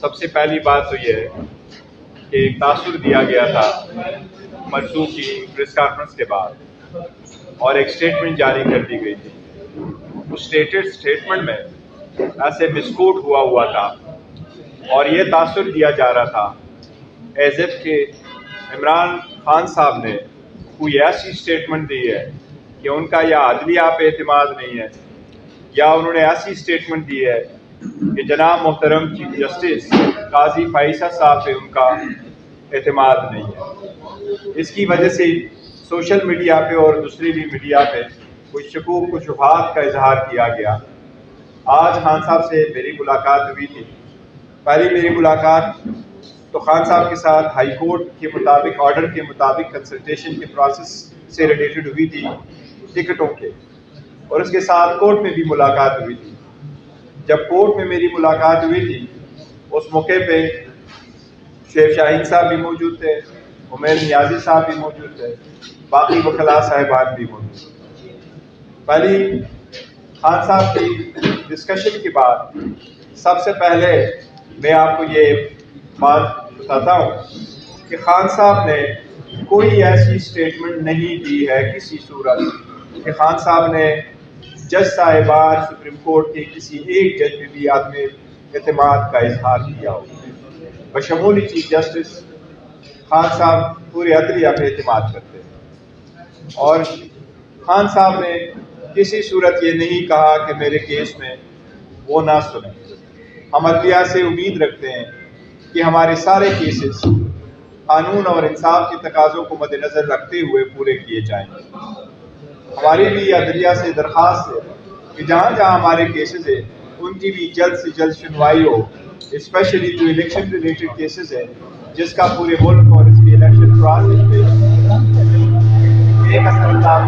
सबसे पहली बात तो ये है कि एक तासुर दिया गया था मरसूख की प्रेस कॉन्फ्रेंस के बाद और एक स्टेटमेंट जारी कर दी गई थी। उस स्टेटमेंट में ऐसे मिसकोट हुआ था और ये तासुर दिया जा रहा था एज इफ के इमरान खान साहब ने कोई ऐसी स्टेटमेंट दी है कि उनका या अदलिया पे एतमाद नहीं है, या उन्होंने ऐसी स्टेटमेंट दी है कि जनाब मोहतरम चीफ जस्टिस काजी फाइसा साहब पे उनका एतमाद नहीं है। इसकी वजह से सोशल मीडिया पे और दूसरी भी मीडिया पे कुछ शकूक कुछ शुबहात का इजहार किया गया। आज खान साहब से मेरी मुलाकात हुई थी। पहली मेरी मुलाकात तो खान साहब के साथ हाई कोर्ट के मुताबिक ऑर्डर के मुताबिक कंसल्टेशन के प्रोसेस से रिलेटेड हुई थी टिकटों के, और उसके साथ कोर्ट में भी मुलाकात हुई थी। जब कोर्ट में मेरी मुलाकात हुई थी उस मौके पे शेख शाहीन साहब भी मौजूद थे, उमैर नियाजी साहब भी मौजूद थे, बाकी वकला साहिबान भी मौजूद थे। पहली खान साहब की डिस्कशन के बाद सबसे पहले मैं आपको ये बात बताता हूँ कि खान साहब ने कोई ऐसी स्टेटमेंट नहीं दी है किसी सूरत कि खान साहब ने जज साहिबान सुप्रीम कोर्ट के किसी एक जज पे भी आदमी एतमाद का इजहार किया हो। बशमूल चीफ जस्टिस खान साहब पूरे अदलिया पे एतमाद करते हैं, और खान साहब ने किसी सूरत ये नहीं कहा कि मेरे केस में वो ना सुने। हम अदलिया से उम्मीद रखते हैं कि हमारे सारे केसेस कानून और इंसाफ के तकाज़ों को मद्देनज़र रखते हुए पूरे किए जाएंगे। हमारी भी अदलिया से दरख्वास्त है कि जहाँ जहाँ हमारे केसेस है उनकी भी जल्द से जल्द सुनवाई हो, स्पेशली जो इलेक्शन रिलेटेड केसेस है जिसका पूरे मुल्क और इसके इलेक्शन प्रोसेस पे एक असरदार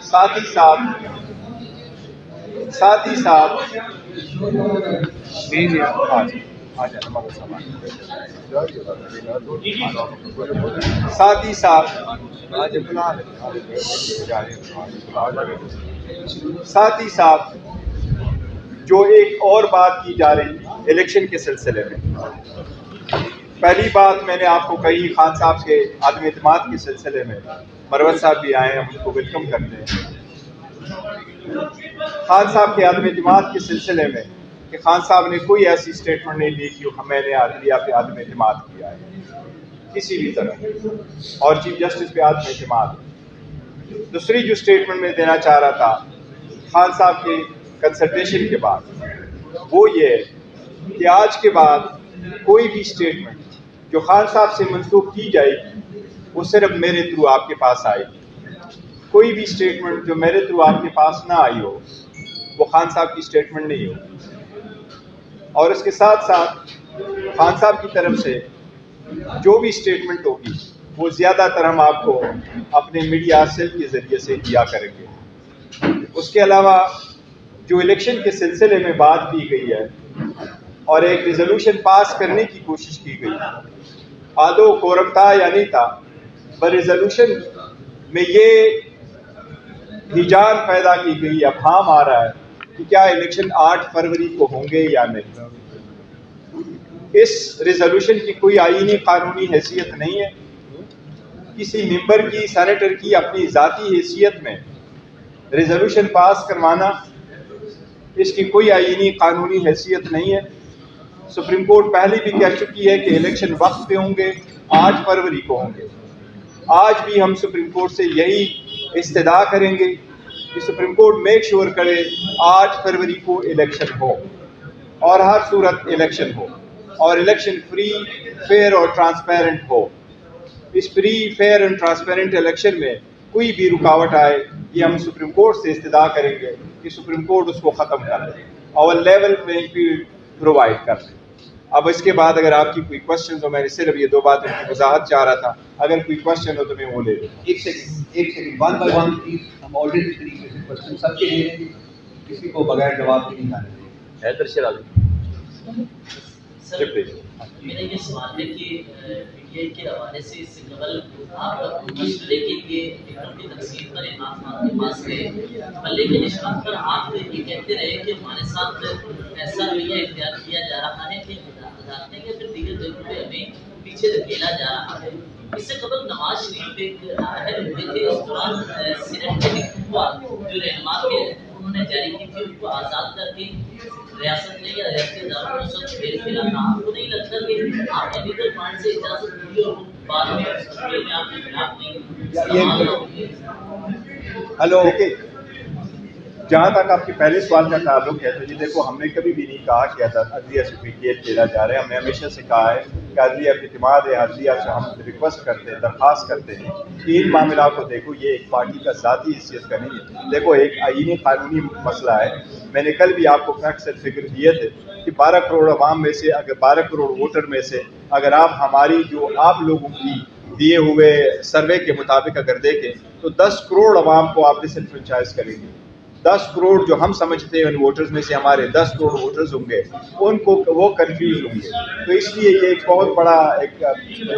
साथ ही साथ जो एक और बात की जा रही इलेक्शन के सिलसिले में। पहली बात मैंने आपको कही खान साहब के आदम एतमाद के सिलसिले में, मरवत साहब भी आए, हम उनको वेलकम करते हैं। खान साहब के आदम एतमाद के सिलसिले में कि खान साहब ने कोई ऐसी स्टेटमेंट नहीं दी कि मैंने अदलिया पे आदम एतमाद किया है किसी भी तरह, और चीफ जस्टिस पे आदम एतमाद। दूसरी जो स्टेटमेंट मैं देना चाह रहा था खान साहब के कंसल्टेशन के बाद, वो ये है कि आज के बाद कोई भी स्टेटमेंट जो खान साहब से मंसूख की जाएगी वो सिर्फ मेरे थ्रू आपके पास आएगी। कोई भी स्टेटमेंट जो मेरे थ्रू आपके पास ना आई हो वो खान साहब की स्टेटमेंट नहीं हो। और इसके साथ साथ खान साहब की तरफ से जो भी स्टेटमेंट होगी वो ज़्यादातर हम आपको अपने मीडिया सेल के ज़रिए से दिया करेंगे। उसके अलावा जो इलेक्शन के सिलसिले में बात की गई है और एक रिजोल्यूशन पास करने की कोशिश की गई, आदो कोरम था या नहीं था, पर रिजोल्यूशन में ये हिजान पैदा की गई, अफहाम आ रहा है कि क्या इलेक्शन 8 फरवरी को होंगे या नहीं। इस रिजोल्यूशन की कोई आईनी कानूनी हैसियत नहीं है। किसी मेंबर की, सेनेटर की अपनी ज़ाती हैसियत में रिजोल्यूशन पास करवाना, इसकी कोई आईनी कानूनी हैसियत नहीं है। सुप्रीम कोर्ट पहले भी कह चुकी है कि इलेक्शन वक्त पे होंगे, 8 फरवरी को होंगे। आज भी हम सुप्रीम कोर्ट से यही इस्तदा करेंगे कि सुप्रीम कोर्ट मेक श्योर करे 8 फरवरी को इलेक्शन हो और हर सूरत इलेक्शन हो, और इलेक्शन फ्री, फेयर और ट्रांसपेरेंट हो। इस free, fair and transparent election में कोई भी रुकावट आए, ये हम सुप्रीम कोर्ट से इस्तदा करेंगे कि सुप्रीम कोर्ट उसको ख़त्म कर दे और लेवल प्लेइंग फील्ड प्रोवाइड कर दे। अब इसके बाद अगर आपकी कोई क्वेश्चन हो, मैं सिर्फ ये 2 बातों की वजाहत चाह रहा था, अगर कोई क्वेश्चन हो तो मैं वो ले लूँ। एक second, one by one please. हम ऑलरेडी तरीके से क्वेश्चन सबके लिए, किसी को बगैर जवाब के नहीं आने देंगे। जी प्लीज। मेरा ये सवाल है कि पीटीआई के हवाले से इससे कबल आप मशवरे के लिए टिकटों की तकसीम पर आप आपके पास गए, मल्ले के निशान पर आप ये कहते रहे कि हमारे साथ ऐसा रवैया इख्तियार किया जा रहा है कि अदालतें के फिर दीगर जगहों पे हमें पीछे धकेला जा रहा है। इससे कबल नवाज शरीफ एक अहम हुए थे, उस दौरान सीनेट के हुआ जो रहनुमा के उन्होंने जारी की थी उनको आज़ाद करके रियासत में या रियासती इदारों में सब खेल खेला था। आपको नहीं लगता कि आपने लीगल पॉइंट से इजाजत दी और बाद में तस्वीर में आपके खिलाफ नहीं हेलो, देखिए जहाँ तक आपके पहले सवाल का ताल्लुक है तो ये देखो, हमने कभी भी नहीं कहा कि अदलिया से पीटीआई खेला जा रहा है। हमने हमेशा से कहा है कि अदलिया पे इत्मीनाद है, अदलिया से हम रिक्वेस्ट करते हैं, दरख्वास्त करते हैं कि इन मामला को देखो, ये एक पार्टी का ज़ाती हैसियत का नहीं है। देखो, एक आईनी कानूनी मसला है। मैंने कल भी आपको फैक्ट्स एंड फिक्र दिए थे कि 12 करोड़ अवाम में से, अगर 12 करोड़ वोटर में से अगर आप हमारी जो आप लोगों की दिए हुए सर्वे के मुताबिक अगर देखें तो 10 करोड़ अवाम को आप डिसएनफ्रेंचाइज करेंगे। 10 करोड़ जो हम समझते हैं उन वोटर्स में से हमारे 10 करोड़ वोटर्स होंगे, उनको वो कंफ्यूज होंगे। तो इसलिए ये एक बहुत बड़ा एक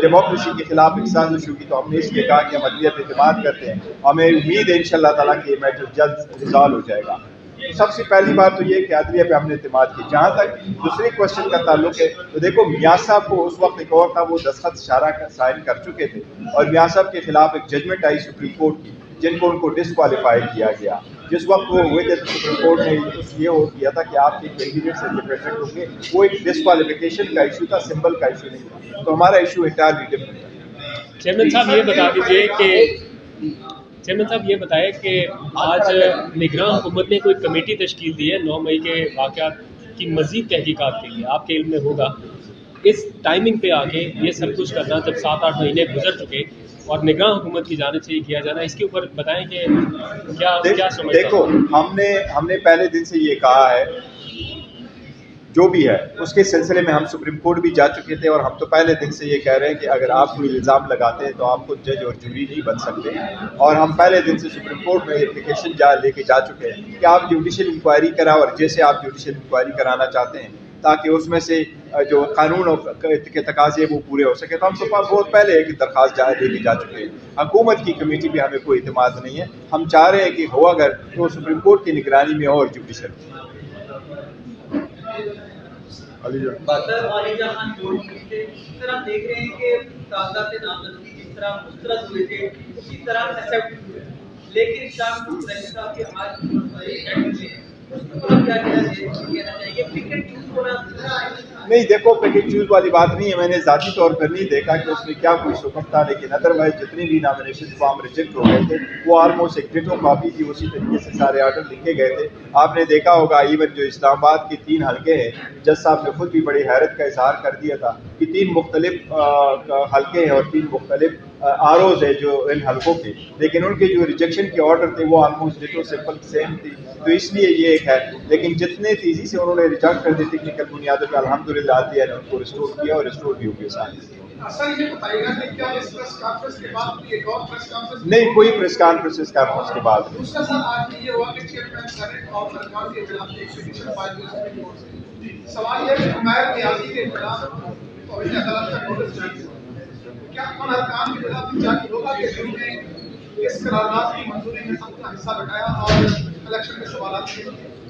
डेमोक्रेसी के खिलाफ एक साजिश होगी। तो हमने इसलिए कहा कि हम अदलिया पे इत्मीनाद करते हैं, हमें उम्मीद है इंशाअल्लाह ताला कि ये मैटर जल्द रिजॉल्व हो जाएगा। तो सबसे पहली बात तो ये कि अदलिया पे हमने इत्मीनाद की। जहाँ तक दूसरे क्वेश्चन का ताल्लुक है तो देखो, मियां साहब को उस वक्त एक और था, वो दस्तखत इशारा साइन कर चुके थे और मियां साहब के खिलाफ एक जजमेंट आई सुप्रीम कोर्ट की, जिनको उनको डिसक्वालीफाई किया गया। जिस वक्त वो हुए थे तो सुप्रीम कोर्ट ने ये हो किया था कि आपके कैंडिडेट से इंडिपेंडेंट होंगे। वो एक डिसक्वालिफिकेशन का इशू था, सिंबल का इशू नहीं था। तो हमारा इशू इंटायरली डिफरेंट है। चेयरमैन साहब ये बता दीजिए कि चेयरमैन साहब ये बताएं कि आज निगरान हुकूमत ने कोई कमेटी तश्कील दी है 9 मई के वाक़यात की मज़ीद तहकीकात के लिए, आपके इल्म में होगा इस टाइमिंग पे आके ये सब कुछ करना, जब 7-8 महीने गुजर चुके और निगरान हुकूमत की जानिब से ये किया जाना, इसके ऊपर बताएं कि क्या समझ। देखो, हमने पहले दिन से ये कहा है, जो भी है उसके सिलसिले में हम सुप्रीम कोर्ट भी जा चुके थे और हम तो पहले दिन से ये कह रहे हैं कि अगर आप कोई इल्ज़ाम लगाते हैं तो आप खुद जज और जूरी नहीं बन सकते। और हम पहले दिन से सुप्रीम कोर्ट में एप्लीकेशन लेके जा चुके हैं कि आप जुडिशल इंक्वायरी कराओ, और जैसे आप जुडिशल इंक्वायरी कराना चाहते हैं ताकि उसमें से जो कानून के तकाजे वो पूरे हो सके। तो हम सुप्रीम बहुत पहले एक दरख्वास्त लेके जा चुके हैं। हुकूमत की कमेटी भी हमें कोई इत्मीनाद नहीं है। हम चाह रहे हैं कि हो अगर तो सुप्रीम कोर्ट की निगरानी में और जुडिशल जिस तरह देख रहे हैं कि कागजात नामजदगी जिस तरह मुस्तरद हुए थे उसी तरह एक्सेप्ट हुए, लेकिन साहब की हमारे नहीं, देखो पिक चूज वाली बात नहीं है। मैंने ज़ाती तौर पर नहीं देखा कि उसमें क्या कोई सुकम था, लेकिन अदरवाइज जितनी भी नॉमिनेशन फॉर्म रिजेक्ट हो गए थे वो ऑलमोस्ट एक डिटो कॉपी थी, उसी तरीके से सारे आर्डर लिखे गए थे। आपने देखा होगा इवन जो इस्लामाबाद के 3 हल्के हैं, जज साहब ने खुद भी बड़ी हैरत का इजहार कर दिया था कि 3 मुख्तलिफ हल्के हैं और 3 मुख्तलिफ आरोज है जो इन हल्कों के, लेकिन उनके जो रिजेक्शन के ऑर्डर थे वो ऑलमोस्ट डिटो सिंपल सेम थी। तो इसलिए ये एक है, लेकिन जितने तेज़ी से उन्होंने रिजेक्ट कर दी टेक्निकल बुनियादों पर, अल्हम्दुलिल्लाह दिया ने उनको रिस्टोर किया और रिस्टोर भी हो गए सारे। नहीं, कोई प्रेस कॉन्फ्रेंस के बाद सवाल ये है कि क्या अरकान के खिलाफ जांच होगा कि जिन्होंने इस करारदाद की मंजूरी में अपना हिस्सा लगाया और इलेक्शन के सवाल।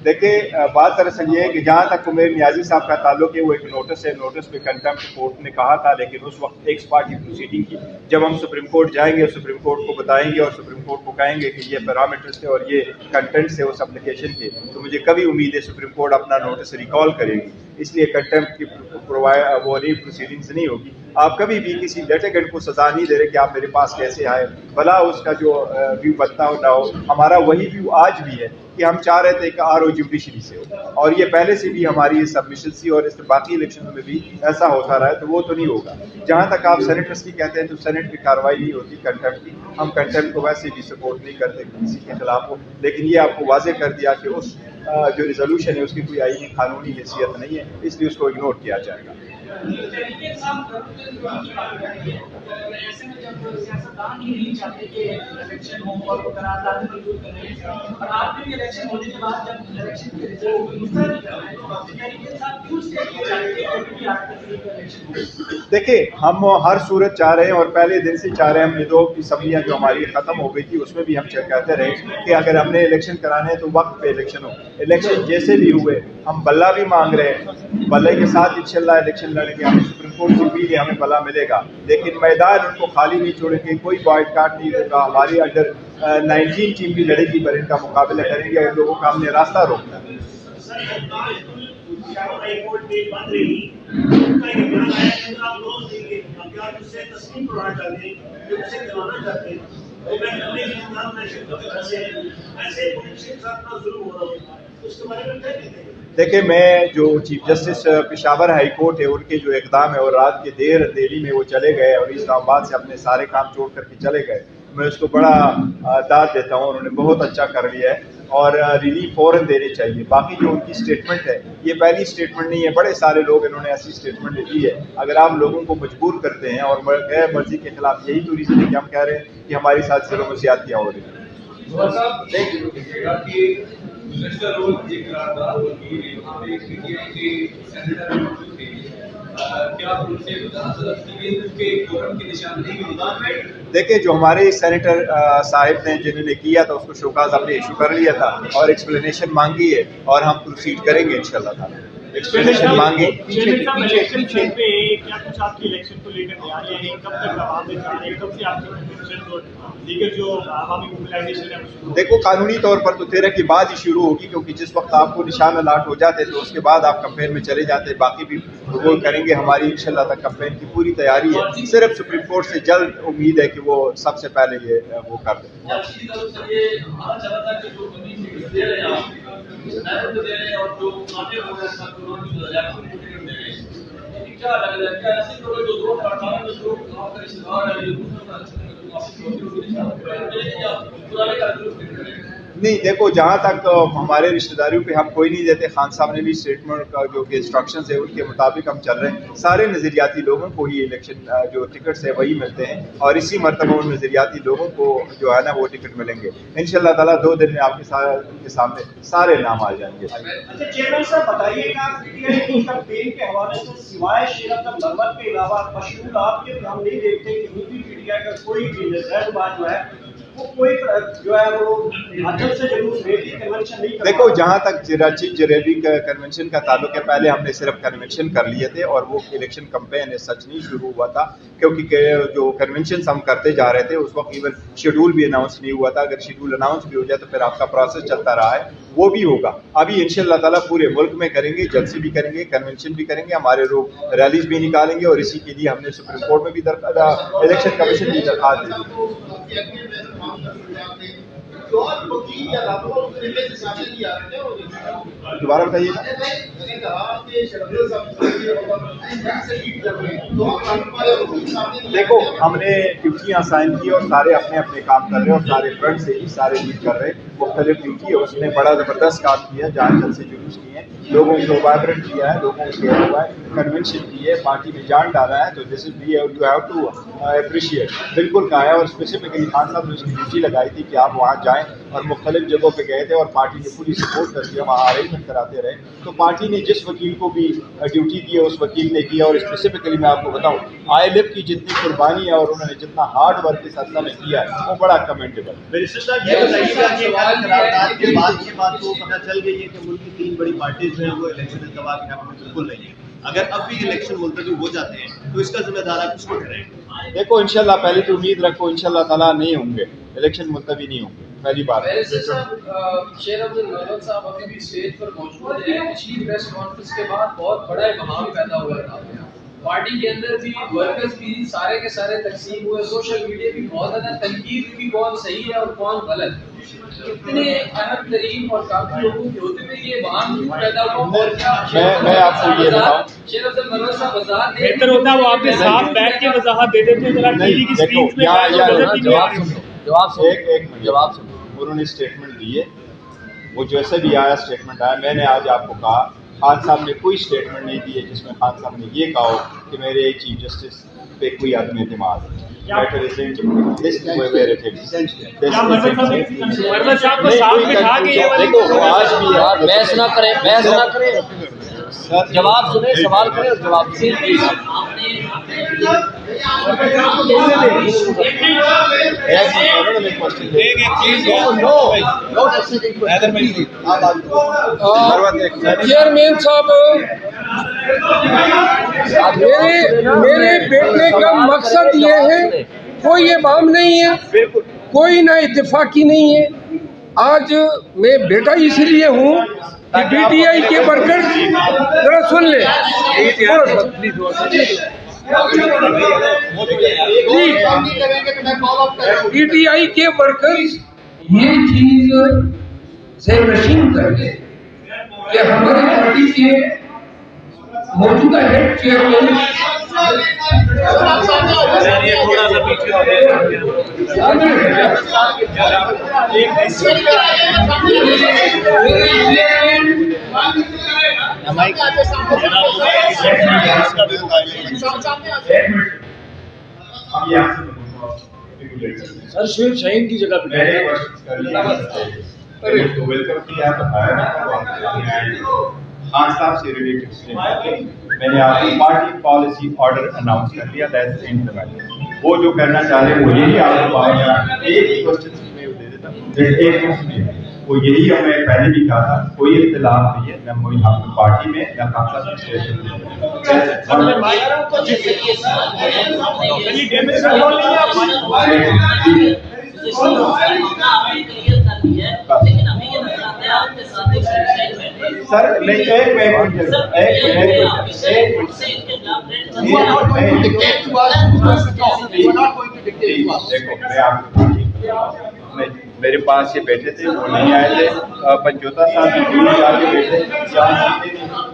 देखिए, बात दरअसल ये है कि जहाँ तक उमेर नियाजी साहब का ताल्लुक है वो एक नोटिस है। नोटिस पे कंटेम्प्ट कोर्ट ने कहा था, लेकिन उस वक्त एक्स पार्टी प्रोसीडिंग की। जब हम सुप्रीम कोर्ट जाएंगे, सुप्रीम कोर्ट को बताएंगे और सुप्रीम कोर्ट को कहेंगे कि ये पैरामीटर्स थे और ये कंटेंट्स है उस एप्लीकेशन के, तो मुझे कभी उम्मीद है सुप्रीम कोर्ट अपना नोटिस रिकॉल करेगी। इसलिए कंटेम्प्ट की वो नहीं प्रोसीडिंग्स नहीं होगी। आप कभी भी किसी लिटिगेंट को सजा नहीं दे रहे कि आप मेरे पास कैसे आए, भला उसका जो व्यू बनता हो ना हो। हमारा वही व्यू आज भी है कि हम चाह रहे थे कि आर ओ जुडिशरी से हो, और ये पहले से भी हमारी सबमिशन थी और इस बाकी इलेक्शन में भी ऐसा होता रहा है, तो वो तो नहीं होगा। जहाँ तक आप सेनेटर्स की कहते हैं तो सेनेट की कार्रवाई नहीं होती कंटेम्प्ट की। हम कंटेम्प्ट को वैसे भी सपोर्ट नहीं करते किसी के खिलाफ हो, लेकिन ये आपको वाजे कर दिया कि उस जो रिजोल्यूशन है उसकी कोई आईनी कानूनी हैसियत नहीं है, इसलिए उसको इग्नोर किया जाएगा। सियासतदान ही नहीं चाहते कि इलेक्शन हो और करारदाद मंजूर करें, और आपने भी इलेक्शन होने के बाद जब इलेक्शन के रिजल्ट को दूसरा नहीं कर रहे हैं तो यानी ये साथ क्यों स्टेट ये चाहते हैं कि इलेक्शन हो? देखिए, हम हर सूरत चाह रहे हैं और पहले दिन से चाह रहे हैं। हम निदों की असम्बलियाँ जो हमारी ख़त्म हो गई थी उसमें भी हम कहते रहे कि अगर हमने इलेक्शन कराने हैं तो वक्त पे इलेक्शन हो। इलेक्शन जैसे भी हुए, हम बल्ला भी मांग रहे हैं, बल्ले के साथ इंशाल्लाह इलेक्शन लड़ेंगे। हमें सुप्रीम कोर्ट से भी हमें बल्ला मिलेगा, लेकिन मैदान उनको खाली नहीं छोड़ेंगे, कोई बॉयकॉट नहीं होगा। हमारी अंडर 19 टीम भी लड़ेगी पर इनका मुकाबला करेंगे और लोगों का हमने रास्ता रोकना है। देखिए, मैं जो chief justice Peshawar high court है उनके जो इक़दाम है और रात के देर अंधेरी में वो चले गए और इस्लामाबाद से अपने सारे काम छोड़ करके चले गए, मैं उसको बड़ा दाद देता हूँ। उन्होंने बहुत अच्छा कर लिया है और रिलीफ फ़ौरन देनी चाहिए। बाकी जो उनकी स्टेटमेंट है, ये पहली स्टेटमेंट नहीं है, बड़े सारे लोग इन्होंने ऐसी स्टेटमेंट दी है। अगर आप लोगों को मजबूर करते हैं और गैर मर्जी के खिलाफ, यही तो रीज़न है कि हम कह रहे हैं कि हमारी साथ सिरों में ज़्यादतियाँ हो रही हैं। देखिए, जो हमारे सेनेटर साहिब ने जिन्होंने किया था उसको शोकाज आपने इशू कर लिया था और एक्सप्लेनेशन मांगी है और हम प्रोसीड करेंगे इंशाल्लाह ताला। एक्सप्लेनेशन मांगे। देखो, कानूनी तौर पर तो 13 के बाद ही शुरू होगी, क्योंकि जिस वक्त आपको निशान अलाट हो जाते तो उसके बाद आप कैंपेन में चले जाते। बाकी भी वो करेंगे। हमारी इंशाल्लाह तक कैंपेन की पूरी तैयारी है। सिर्फ सुप्रीम कोर्ट से जल्द उम्मीद है कि वो सबसे पहले ये वो कर दें। नहीं, देखो, जहाँ तक हमारे रिश्तेदारियों पे हम कोई नहीं देते। खान साहब ने भी स्टेटमेंट का जो कि इंस्ट्रक्शंस है उनके मुताबिक हम चल रहे हैं। सारे नज़रियाती लोगों को ही इलेक्शन जो टिकट्स है वही मिलते हैं और इसी मरतबा उन नज़रियाती लोगों को जो है ना वो टिकट मिलेंगे इंशाल्लाह ताला। 2 दिन में आपके सामने सारे नाम आ जाएंगे। अच्छा चेयरमैन साहब, बताइएगा पीटीआई की कैंपेन के हवाले से सिवाय शेर अब्दुल महमद के अलावा मशहूर आपके हम नहीं देखते कि हिंदी पीटीआई का कोई भी जज्बात जो है वो कोई जो है वो हिमाचल से जुलूस रेली कन्वेंशन नहीं कर। देखो, जहाँ तक चीफ जरेबी का कन्वेंशन का ताल्लुक है, पहले हमने सिर्फ कन्वेंशन कर लिए थे और वो इलेक्शन कैंपेन सच नहीं शुरू हुआ था, क्योंकि जो कन्वेंशन हम करते जा रहे थे उस वक्त इवन शेड्यूल भी अनाउंस नहीं हुआ था। अगर शेड्यूल अनाउंस भी हो जाए तो फिर आपका प्रोसेस चलता रहा है, वो भी होगा। अभी इंशाल्लाह ताला पूरे मुल्क में करेंगे, जलसे भी करेंगे, कन्वेंशन भी करेंगे, हमारे लोग रैलीज भी निकालेंगे और इसी के लिए हमने सुप्रीम कोर्ट में भी इलेक्शन कमीशन की दरखास्त दी। दोबारा बताइए। देखो, हमने ड्यूटियाँ साइन की और सारे अपने अपने काम कर रहे हैं और सारे फ्रंट से ही सारे लीड कर रहे हैं। मुख्तलिफ ड्यूटी है, उसने बड़ा ज़बरदस्त काम किया, जान जल से जुलूस किए हैं, लोगों को वाइब्रेंट किया है, लोगों को किया हुआ है, कन्वेंशन की है, पार्टी में जान डाला है। तो this is you have to appreciate. बिल्कुल कहा है और स्पेसिफिकली खान साहब ने उसकी ड्यूटी लगाई थी कि आप वहाँ जाएँ और मुख्तलिफ जगहों पे गए थे और पार्टी ने पूरी सपोर्ट करके वहाँ अरेंजमेंट कराते रहे। तो पार्टी ने जिस वकील को भी ड्यूटी दी है उस वकील ने किया और स्पेसिफिकली मैं आपको बताऊँ ILF की जितनी कुर्बानी है और उन्होंने जितना हार्ड वर्क इस हल्का में किया है वो बड़ा कमेंटेबल। के बाद ये बात तो पता चल गई है कि मुल्क की 3 बड़ी पार्टीज हैं वो इलेक्शन इंतज़ाम के हक़ में बिल्कुल नहीं है। अगर अब भी इलेक्शन मुलतवी हो जाते हैं तो इसका जिम्मेदार आप किसको ठहराएंगे? देखो, इंशाल्लाह पहले तो उम्मीद रखो, इंशाल्लाह ताला नहीं होंगे, इलेक्शन मुलतवी नहीं होंगे, पहली बात। शेर अब्दुल महमद साहब अभी भी स्टेज पर मौजूद हैं। पिछली प्रेस कॉन्फ्रेंस के बाद बहुत बड़ा इबहम पैदा हुआ था, पार्टी के अंदर भी वर्कर्स भी सारे के सारे तकसीम हुए, सोशल मीडिया भी बहुत ज़्यादा तनकीद भी कौन सही है और कौन गलत। इतने अहम तरीन और काफी लोगों के होते हुए ये इबहम क्यों पैदा हुआ? और क्या मैं आपको ये बताऊं, शेर अब्दुल महमद साहब वजाहत बेहतर होता वो आपके साथ बैठ के वजाहत दे देते जरा टीवी की स्क्रीन पे। जवाब सुनो। उन्होंने स्टेटमेंट दी है, वो जैसे भी आया स्टेटमेंट आया। मैंने आज आपको कहा खान साहब ने कोई स्टेटमेंट नहीं दी है जिसमें खान साहब ने ये कहा हो कि मेरे चीफ जस्टिस पे कोई आदमी एतमाद है। better isn't this is where it is. मरमत साहब को साथ बिठा के ये वाली आज भी आप बहस ना करें, जवाब सुने, सवाल करें और जवाब दें। चेयरमैन साहब, मेरे बेटे का मकसद ये है, कोई ये बाम नहीं है, कोई ना इत्तेफाकी नहीं है। आज मैं बेटा इसलिए हूँ कि पीटीआई के वर्कर्स, जरा सुन ले, पीटीआई के वर्कर्स ये चीज से नशीन कर गए कि हमारी पार्टी के मौजूदा head chairman sir Sheikh Shaheen की जगह तो वेलकम किया, बताया खान साहब से रिलेटेड मैंने आपको पार्टी पॉलिसी ऑर्डर अनाउंस कर दिया, दैट्स इम्प्लीमेंटेड। वो जो करना चाह रहे हैं वो यही आपको एक ही क्वेश्चन में दे देता, एक क्वेश्चन वो यही हमें पहले भी कहा था, कोई इख्तिलाफ नहीं है न कोई आपकी पार्टी में न खासा स्टेशन सर मैं एक मिनट देखो मैं आपको मेरे पास ये बैठे थे, वो नहीं आए थे, पंचोता साहब भी जाके बैठे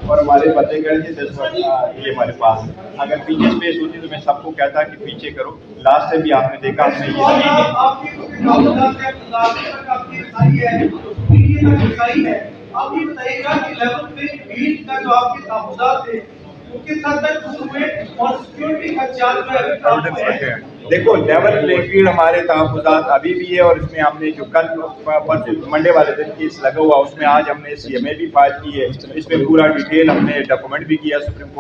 और हमारे बंदे गए थे 10 मिनट ये हमारे पास। अगर पीछे स्पेस होती तो मैं सबको कहता कि पीछे करो। लास्ट टाइम भी आपने देखा आपने आप ये बताइएगा कि लेवल पे बीट का जो आपके तहफुज़ात थे वो किस हद तक हुए और सिक्योरिटी खर्चा है। देखो लेवल प्लेइंग फील्ड हमारे तहफुज़ात अभी भी है और इसमें हमने जो कल मंडे वाले दिन केस लगा हुआ उसमें आज हमने CMA भी फाइल की है, इसमें पूरा डिटेल हमने डॉक्यूमेंट भी किया सुप्रीम कोर्ट